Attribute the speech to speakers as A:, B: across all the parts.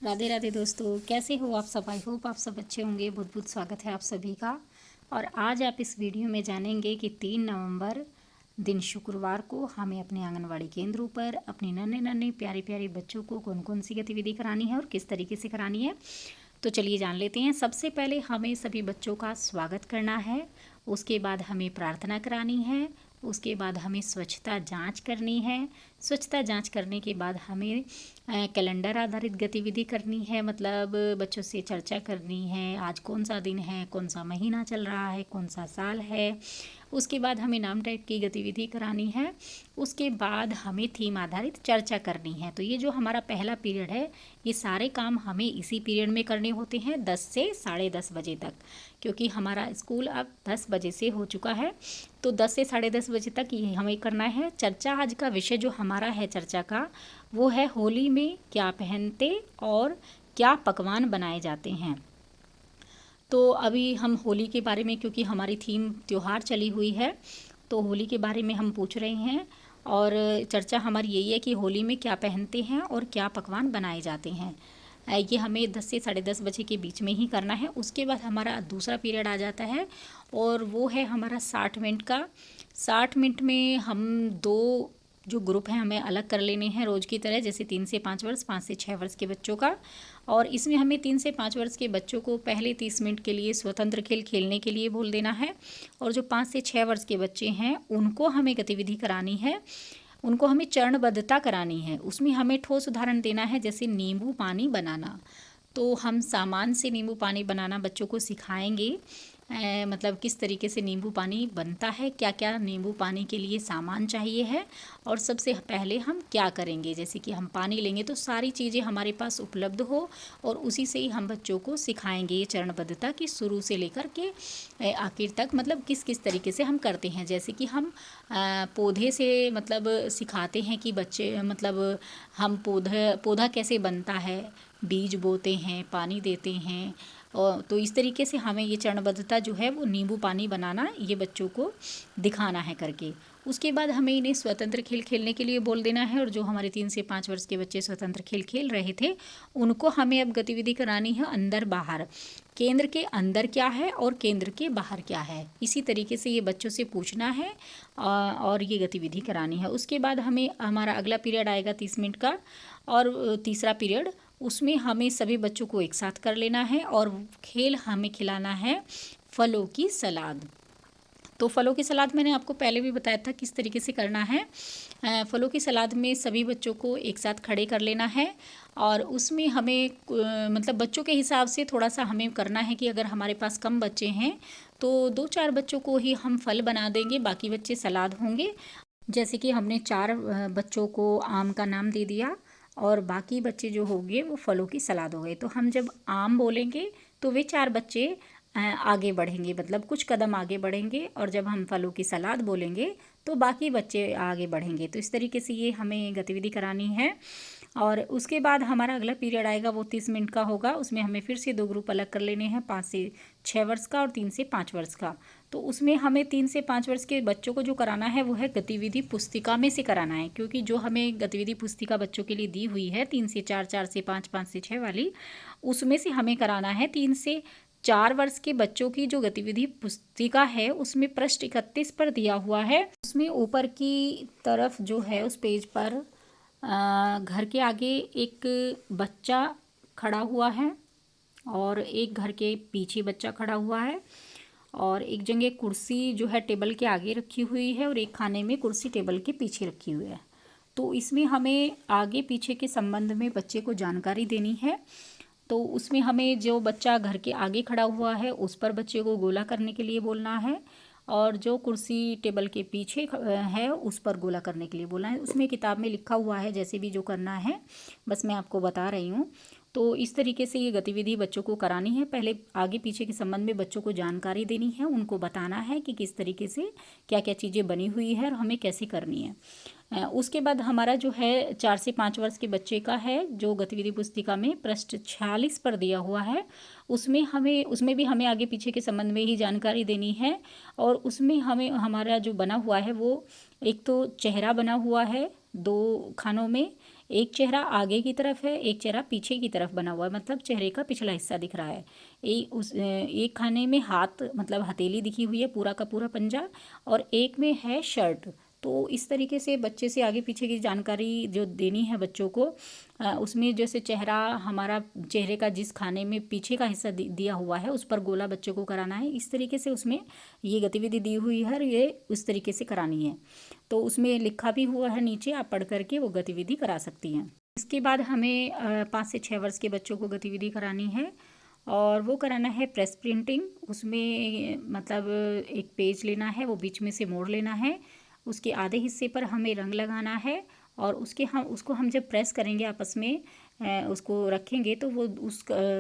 A: राधे राधे दोस्तों, कैसे हो आप सब। आई होप आप सब अच्छे होंगे। बहुत बहुत स्वागत है आप सभी का। और आज आप इस वीडियो में जानेंगे कि 3 नवंबर दिन शुक्रवार को हमें अपने आंगनवाड़ी केंद्रों पर अपने नन्हे नन्हे प्यारे प्यारे बच्चों को कौन कौन सी गतिविधि करानी है और किस तरीके से करानी है। तो चलिए जान लेते हैं। सबसे पहले हमें सभी बच्चों का स्वागत करना है, उसके बाद हमें प्रार्थना करानी है, उसके बाद हमें स्वच्छता जांच करनी है। स्वच्छता जांच करने के बाद हमें कैलेंडर आधारित गतिविधि करनी है, मतलब बच्चों से चर्चा करनी है आज कौन सा दिन है, कौन सा महीना चल रहा है, कौन सा साल है। उसके बाद हमें नाम टाइप की गतिविधि करानी है। उसके बाद हमें थीम आधारित चर्चा करनी है। तो ये जो हमारा पहला पीरियड है, ये सारे काम हमें इसी पीरियड में करने होते हैं 10 से 10:30 बजे तक, क्योंकि हमारा स्कूल अब 10 बजे से हो चुका है। तो 10 से 10:30 बजे तक ये हमें करना है। चर्चा आज का विषय जो हमारा है चर्चा का, वो है होली में क्या पहनते और क्या पकवान बनाए जाते हैं। तो अभी हम होली के बारे में, क्योंकि हमारी थीम त्योहार चली हुई है, तो होली के बारे में हम पूछ रहे हैं। और चर्चा हमारी यही है कि होली में क्या पहनते हैं और क्या पकवान बनाए जाते हैं। ये हमें 10 से 10:30 बजे के बीच में ही करना है। उसके बाद हमारा दूसरा पीरियड आ जाता है और वो है हमारा 60 मिनट का। 60 मिनट में हम दो जो ग्रुप हैं हमें अलग कर लेने हैं रोज़ की तरह, जैसे 3 से 5 वर्ष, 5 से 6 वर्ष के बच्चों का। और इसमें हमें 3 से 5 वर्ष के बच्चों को पहले 30 मिनट के लिए स्वतंत्र खेल खेलने के लिए बोल देना है। और जो 5 से 6 वर्ष के बच्चे हैं उनको हमें गतिविधि करानी है, उनको हमें चरणबद्धता करानी है। उसमें हमें ठोस उदाहरण देना है, जैसे नींबू पानी बनाना। तो हम सामान से नींबू पानी बनाना बच्चों को सिखाएंगे। मतलब किस तरीके से नींबू पानी बनता है, क्या क्या नींबू पानी के लिए सामान चाहिए है, और सबसे पहले हम क्या करेंगे। जैसे कि हम पानी लेंगे तो सारी चीज़ें हमारे पास उपलब्ध हो, और उसी से ही हम बच्चों को सिखाएंगे ये चरणबद्धता की, शुरू से लेकर के आखिर तक, मतलब किस किस तरीके से हम करते हैं। जैसे कि हम पौधे से मतलब सिखाते हैं कि बच्चे, मतलब हम पौधा कैसे बनता है, बीज बोते हैं, पानी देते हैं। और तो इस तरीके से हमें ये चरणबद्धता जो है वो नींबू पानी बनाना ये बच्चों को दिखाना है करके। उसके बाद हमें इन्हें स्वतंत्र खेल खेलने के लिए बोल देना है। और जो हमारे 3 से 5 वर्ष के बच्चे स्वतंत्र खेल खेल रहे थे, उनको हमें अब गतिविधि करानी है अंदर बाहर। केंद्र के अंदर क्या है और केंद्र के बाहर क्या है, इसी तरीके से ये बच्चों से पूछना है और ये गतिविधि करानी है। उसके बाद हमें हमारा अगला पीरियड आएगा 30 मिनट का, और तीसरा पीरियड, उसमें हमें सभी बच्चों को एक साथ कर लेना है और खेल हमें खिलाना है फलों की सलाद। तो फलों की सलाद मैंने आपको पहले भी बताया था किस तरीके से करना है। फलों की सलाद में सभी बच्चों को एक साथ खड़े कर लेना है, और उसमें हमें मतलब बच्चों के हिसाब से थोड़ा सा हमें करना है कि अगर हमारे पास कम बच्चे हैं तो 2-4 बच्चों को ही हम फल बना देंगे, बाकी बच्चे सलाद होंगे। जैसे कि हमने 4 बच्चों को आम का नाम दे दिया, और बाकी बच्चे जो होंगे वो फलों की सलाद हो गए। तो हम जब आम बोलेंगे तो वे 4 बच्चे आगे बढ़ेंगे, मतलब कुछ कदम आगे बढ़ेंगे, और जब हम फलों की सलाद बोलेंगे तो बाकी बच्चे आगे बढ़ेंगे। तो इस तरीके से ये हमें गतिविधि करानी है। और उसके बाद हमारा अगला पीरियड आएगा, वो 30 मिनट का होगा। उसमें हमें फिर से 2 ग्रुप अलग कर लेने हैं, 5 से 6 वर्ष का और 3 से 5 वर्ष का। तो उसमें हमें 3 से 5 वर्ष के बच्चों को जो कराना है वो है गतिविधि पुस्तिका में से कराना है, क्योंकि जो हमें गतिविधि पुस्तिका बच्चों के लिए दी हुई है 3 से 4, 4 से 5, 5 से 6 वाली, उसमें से हमें कराना है 3 से 4 वर्ष के बच्चों की जो गतिविधि पुस्तिका है, उसमें पृष्ठ 31 पर दिया हुआ है। उसमें ऊपर की तरफ जो है उस पेज पर घर के आगे एक बच्चा खड़ा हुआ है, और एक घर के पीछे बच्चा खड़ा हुआ है, और एक जगह कुर्सी जो है टेबल के आगे रखी हुई है, और एक खाने में कुर्सी टेबल के पीछे रखी हुई है। तो इसमें हमें आगे पीछे के संबंध में बच्चे को जानकारी देनी है। तो उसमें हमें जो बच्चा घर के आगे खड़ा हुआ है उस पर बच्चे को गोला करने के लिए बोलना है, और जो कुर्सी टेबल के पीछे है उस पर गोला करने के लिए बोलना है। उसमें किताब में लिखा हुआ है जैसे भी जो करना है, बस मैं आपको बता रही हूँ। तो इस तरीके से ये गतिविधि बच्चों को करानी है। पहले आगे पीछे के संबंध में बच्चों को जानकारी देनी है, उनको बताना है कि किस तरीके से क्या क्या चीज़ें बनी हुई है और हमें कैसे करनी है। उसके बाद हमारा जो है 4 से 5 वर्ष के बच्चे का है, जो गतिविधि पुस्तिका में पृष्ठ 46 पर दिया हुआ है, उसमें भी हमें आगे पीछे के संबंध में ही जानकारी देनी है। और उसमें हमें हमारा जो बना हुआ है वो एक तो चेहरा बना हुआ है 2 खानों में, एक चेहरा आगे की तरफ है, एक चेहरा पीछे की तरफ बना हुआ है, मतलब चेहरे का पिछला हिस्सा दिख रहा है। एक खाने में हाथ मतलब हथेली दिखी हुई है, पूरा का पूरा पंजा, और एक में है शर्ट। तो इस तरीके से बच्चे से आगे पीछे की जानकारी जो देनी है बच्चों को, उसमें जैसे चेहरा हमारा, चेहरे का जिस खाने में पीछे का हिस्सा दिया हुआ है उस पर गोला बच्चों को कराना है। इस तरीके से उसमें ये गतिविधि दी हुई है और ये उस तरीके से करानी है। तो उसमें लिखा भी हुआ है नीचे, आप पढ़ करके वो गतिविधि करा सकती हैं। इसके बाद हमें 5 से 6 वर्ष के बच्चों को गतिविधि करानी है और वो कराना है प्रेस प्रिंटिंग। उसमें मतलब एक पेज लेना है, वो बीच में से मोड़ लेना है, उसके आधे हिस्से पर हमें रंग लगाना है और उसको हम जब प्रेस करेंगे आपस में उसको रखेंगे तो वो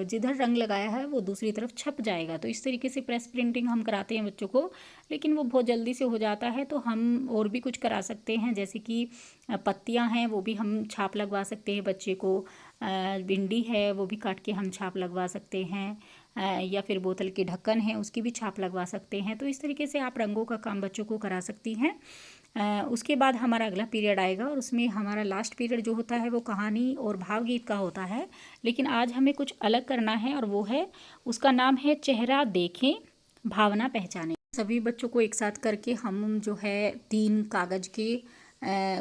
A: जिधर रंग लगाया है वो दूसरी तरफ छप जाएगा। तो इस तरीके से प्रेस प्रिंटिंग हम कराते हैं बच्चों को, लेकिन वो बहुत जल्दी से हो जाता है। तो हम और भी कुछ करा सकते हैं, जैसे कि पत्तियां हैं वो भी हम छाप लगवा सकते हैं बच्चे को, भिंडी है वो भी काट के हम छाप लगवा सकते हैं, या फिर बोतल के ढक्कन है उसकी भी छाप लगवा सकते हैं। तो इस तरीके से आप रंगों का काम बच्चों को करा सकती हैं। उसके बाद हमारा अगला पीरियड आएगा और उसमें हमारा लास्ट पीरियड जो होता है वो कहानी और भावगीत का होता है। लेकिन आज हमें कुछ अलग करना है और वो है, उसका नाम है चेहरा देखें भावना पहचाने। सभी बच्चों को एक साथ करके हम जो है 3 कागज़ के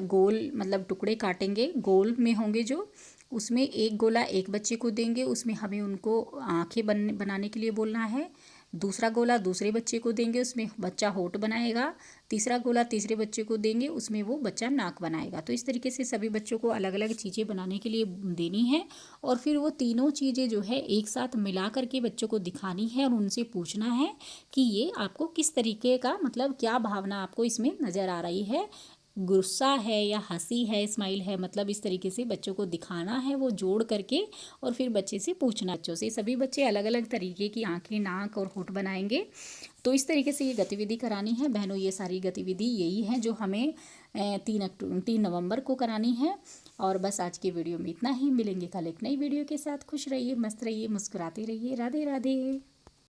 A: गोल मतलब टुकड़े काटेंगे, गोल में होंगे जो, उसमें एक गोला एक बच्चे को देंगे, उसमें हमें उनको आंखें बनाने के लिए बोलना है। दूसरा गोला दूसरे बच्चे को देंगे, उसमें बच्चा होंठ बनाएगा। तीसरा गोला तीसरे बच्चे को देंगे, उसमें वो बच्चा नाक बनाएगा। तो इस तरीके से सभी बच्चों को अलग अलग चीज़ें बनाने के लिए देनी है और फिर वो तीनों चीज़ें जो है एक साथ मिला करके बच्चों को दिखानी है और उनसे पूछना है कि ये आपको किस तरीके का, मतलब क्या भावना आपको इसमें नज़र आ रही है, गुस्सा है या हंसी है, स्माइल है, मतलब इस तरीके से बच्चों को दिखाना है वो जोड़ करके और फिर बच्चे से पूछना। बच्चों से सभी बच्चे अलग अलग तरीके की आंखें, नाक और होंठ बनाएंगे। तो इस तरीके से ये गतिविधि करानी है बहनों। ये सारी गतिविधि यही है जो हमें 3 नवंबर को करानी है। और बस आज की वीडियो में इतना ही। मिलेंगे कल एक नई वीडियो के साथ। खुश रहिए, मस्त रहिए, मुस्कुराते रहिए। राधे राधे।